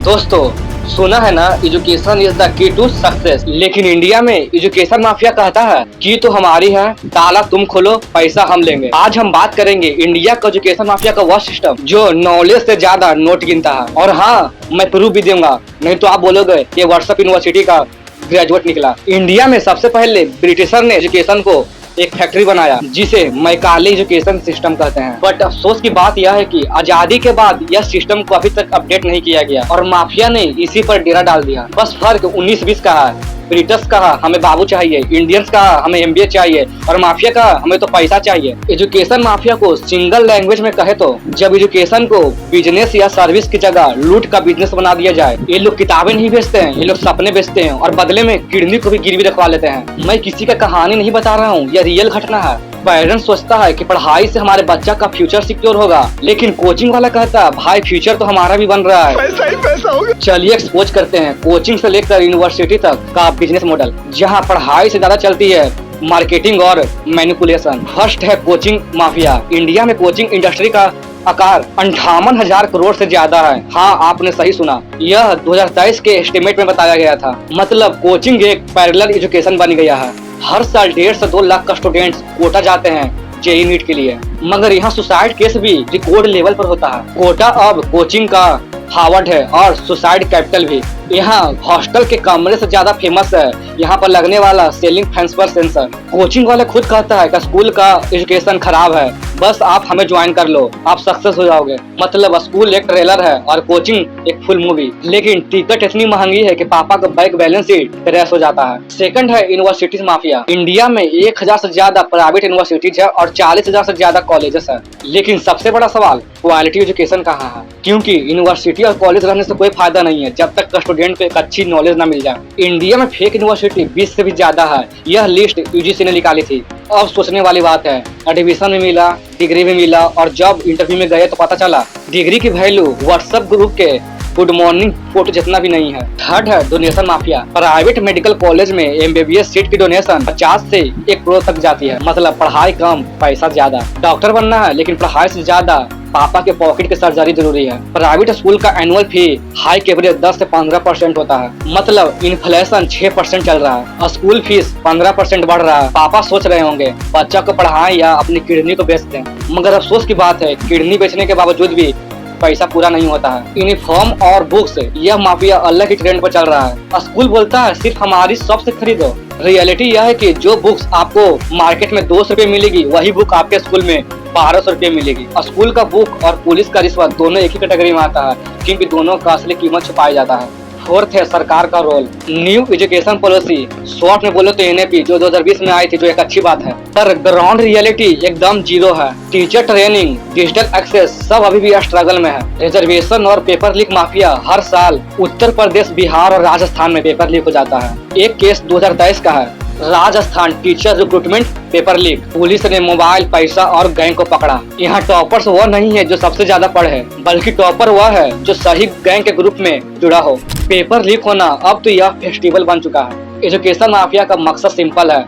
दोस्तों, सुना है ना, education is the key to success. लेकिन इंडिया में एजुकेशन माफिया कहता है की तो हमारी है, ताला तुम खोलो, पैसा हम लेंगे। आज हम बात करेंगे इंडिया का एजुकेशन माफिया का वह सिस्टम जो नॉलेज से ज्यादा नोट गिनता है। और हाँ, मैं प्रूफ भी दूंगा, नहीं तो आप बोलोगे ये व्हाट्सएप यूनिवर्सिटी का ग्रेजुएट निकला। इंडिया में सबसे पहले ब्रिटिशर ने एजुकेशन को एक फैक्ट्री बनाया जिसे मैकाले एजुकेशन सिस्टम कहते हैं। बट अफसोस की बात यह है कि आजादी के बाद यह सिस्टम को अभी तक अपडेट नहीं किया गया और माफिया ने इसी पर डेरा डाल दिया। बस फर्क 19-20 का है। ब्रिटिश कहा हमें बाबू चाहिए, इंडियंस कहा हमें एमबीए चाहिए और माफिया कहा हमें तो पैसा चाहिए। एजुकेशन माफिया को सिंगल लैंग्वेज में कहे तो जब एजुकेशन को बिजनेस या सर्विस की जगह लूट का बिजनेस बना दिया जाए। ये लोग किताबें नहीं बेचते हैं, ये लोग सपने बेचते हैं और बदले में किडनी को भी गिरवी रखवा लेते हैं। मैं किसी का कहानी नहीं बता रहा हूँ, यह रियल घटना है। पेरेंट्स सोचता है कि पढ़ाई से हमारे बच्चा का फ्यूचर सिक्योर होगा, लेकिन कोचिंग वाला कहता है भाई फ्यूचर तो हमारा भी बन रहा है, पैसा ही पैसा होगा। चलिए एक्सपोज करते हैं कोचिंग से लेकर यूनिवर्सिटी तक का बिजनेस मॉडल, जहां पढ़ाई से ज्यादा चलती है मार्केटिंग और मैनिपुलेशन। फर्स्ट है कोचिंग माफिया। इंडिया में कोचिंग इंडस्ट्री का आकार 58,000 करोड़ से ज्यादा है। हाँ, आपने सही सुना, यह 2023 के एस्टिमेट में बताया गया था। मतलब कोचिंग एक पैरेलल एजुकेशन बन गया है। हर साल 1.5 से 2 लाख का स्टूडेंट्स कोटा जाते हैं जेई नीट के लिए, मगर यहाँ सुसाइड केस भी रिकॉर्ड लेवल पर होता है। कोटा अब कोचिंग का हार्वर्ड है और सुसाइड कैपिटल भी। यहाँ हॉस्टल के कमरे से ज्यादा फेमस है यहाँ पर लगने वाला सेलिंग फैंस पर सेंसर। कोचिंग वाले खुद कहता है कि स्कूल का एजुकेशन खराब है, बस आप हमें ज्वाइन कर लो, आप सक्सेस हो जाओगे। मतलब स्कूल एक ट्रेलर है और कोचिंग एक फुल मूवी। लेकिन टिकट इतनी महंगी है कि पापा का बैंक बैलेंस ही क्रैश हो जाता है। सेकंड है यूनिवर्सिटीज माफिया। इंडिया में 1000 से ज्यादा प्राइवेट यूनिवर्सिटीज है और 40,000 से ज्यादा कॉलेजेस है। लेकिन सबसे बड़ा सवाल क्वालिटी एजुकेशन कहाँ है? क्योंकि यूनिवर्सिटी और कॉलेज रहने से कोई फायदा नहीं है जब तक स्टूडेंट को एक अच्छी नॉलेज ना मिल जाए। इंडिया में फेक यूनिवर्सिटी 20 से भी ज्यादा है। यह लिस्ट यूजीसी ने निकाली थी। अब सोचने वाली बात है, एडमिशन भी मिला, डिग्री भी मिला और जब इंटरव्यू में गए तो पता चला डिग्री की वैल्यू व्हाट्सएप ग्रुप के गुड मॉर्निंग फोटो जितना भी नहीं है। थर्ड है donation mafia. Private medical college में एमबीबीएस सीट की डोनेशन 50 से 1 करोड़ तक जाती है। मतलब पढ़ाई कम पैसा ज्यादा। डॉक्टर बनना है लेकिन पढ़ाई से ज्यादा पापा के पॉकेट की सर्जरी जरूरी है। प्राइवेट स्कूल का एनुअल फी हाई एवरेज 10 से 15% होता है। मतलब इन्फ्लेशन 6% चल रहा है, स्कूल फीस 15% बढ़ रहा है। पापा सोच रहे होंगे बच्चा को पढ़ाएं या अपनी किडनी को बेच दें, मगर अफसोस की बात है किडनी बेचने के बावजूद भी पैसा पूरा नहीं होता है। यूनिफॉर्म और बुक्स, यह माफिया अलग ही ट्रेंड पर चल रहा है। स्कूल बोलता है सिर्फ हमारी शॉप से खरीदो। रियलिटी यह है कि जो बुक्स आपको मार्केट में 200 रुपए मिलेगी वही बुक आपके स्कूल में 1200 रुपए मिलेगी। स्कूल का बुक और पुलिस का रिश्वत दोनों एक ही कैटेगरी में आता है, क्योंकि दोनों का असली कीमत छुपाया जाता है। फोर्थ है सरकार का रोल। न्यू एजुकेशन पॉलिसी, शॉर्ट में बोलो तो एनएपी, जो 2020 में आई थी, जो एक अच्छी बात है, पर ग्राउंड रियलिटी एकदम जीरो है। टीचर ट्रेनिंग, डिजिटल एक्सेस सब अभी भी स्ट्रगल में है। रिजर्वेशन और पेपर लीक माफिया, हर साल उत्तर प्रदेश, बिहार और राजस्थान में पेपर लीक हो जाता है। एक केस 2023 का है, Rajasthan teacher recruitment paper leak. Police ने मोबाइल, पैसा और गैंग को पकड़ा। यहाँ टॉपर्स वह नहीं है जो सबसे ज्यादा पढ़े, बल्कि टॉपर वह है जो सही गैंग के ग्रुप में जुड़ा हो। पेपर लीक होना अब तो यह फेस्टिवल बन चुका है। एजुकेशन माफिया का मकसद सिंपल है,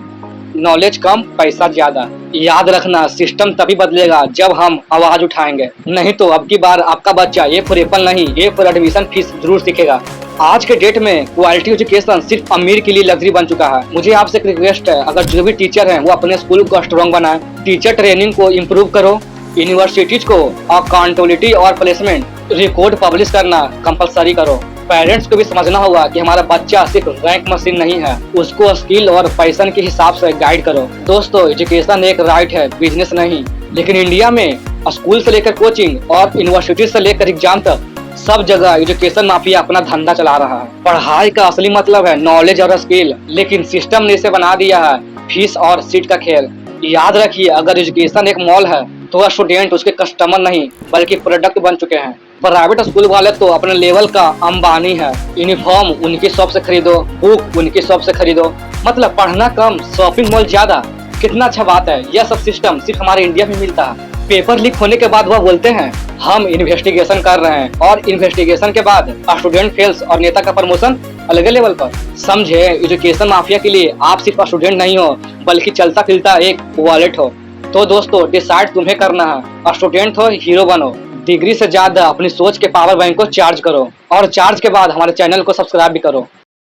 नॉलेज कम पैसा ज्यादा। याद रखना, सिस्टम तभी बदलेगा जब हम आवाज उठाएंगे, नहीं तो अब की बार आपका बच्चा ए फॉर एप्पल नहीं, ए फॉर एडमिशन फीस जरूर सीखेगा। आज के डेट में क्वालिटी एजुकेशन सिर्फ अमीर के लिए लग्जरी बन चुका है। मुझे आपसे एक रिक्वेस्ट है, अगर जो भी टीचर हैं वो अपने स्कूल को स्ट्रॉन्ग बनाए, टीचर ट्रेनिंग को इम्प्रूव करो, यूनिवर्सिटीज को अकाउंटेबिलिटी और प्लेसमेंट रिकॉर्ड पब्लिश करना कंपलसरी करो। पेरेंट्स को भी समझना होगा कि हमारा बच्चा सिर्फ रैंक मशीन नहीं है, उसको स्किल और पैशन के हिसाब से गाइड करो। दोस्तों, एजुकेशन एक राइट है, बिजनेस नहीं। लेकिन इंडिया में स्कूल से लेकर कोचिंग और यूनिवर्सिटी से लेकर एग्जाम तक सब जगह एजुकेशन माफिया अपना धंधा चला रहा है। पढ़ाई का असली मतलब है नॉलेज और स्किल, लेकिन सिस्टम ने इसे बना दिया है फीस और सीट का खेल। याद रखिए, अगर एजुकेशन एक मॉल है तो स्टूडेंट उसके कस्टमर नहीं बल्कि प्रोडक्ट बन चुके हैं। प्राइवेट स्कूल वाले तो अपने लेवल का अंबानी है। यूनिफॉर्म उनकी शॉप से खरीदो, बुक उनकी शॉप से खरीदो। मतलब पढ़ना कम, शॉपिंग मॉल ज्यादा। कितना अच्छा बात है, यह सब सिस्टम सिर्फ हमारे इंडिया में मिलता है। पेपर लीक होने के बाद वह बोलते हैं हम इन्वेस्टिगेशन कर रहे हैं, और इन्वेस्टिगेशन के बाद स्टूडेंट फेल्स और नेता का प्रमोशन अलग लेवल पर। समझे, एजुकेशन माफिया के लिए आप सिर्फ स्टूडेंट नहीं हो बल्कि चलता फिरता एक वॉलेट हो। तो दोस्तों, डिसाइड तुम्हें करना है, स्टूडेंट हो हीरो बनो, डिग्री से ज्यादा अपनी सोच के पावर बैंक को चार्ज करो और चार्ज के बाद हमारे चैनल को सब्सक्राइब भी करो।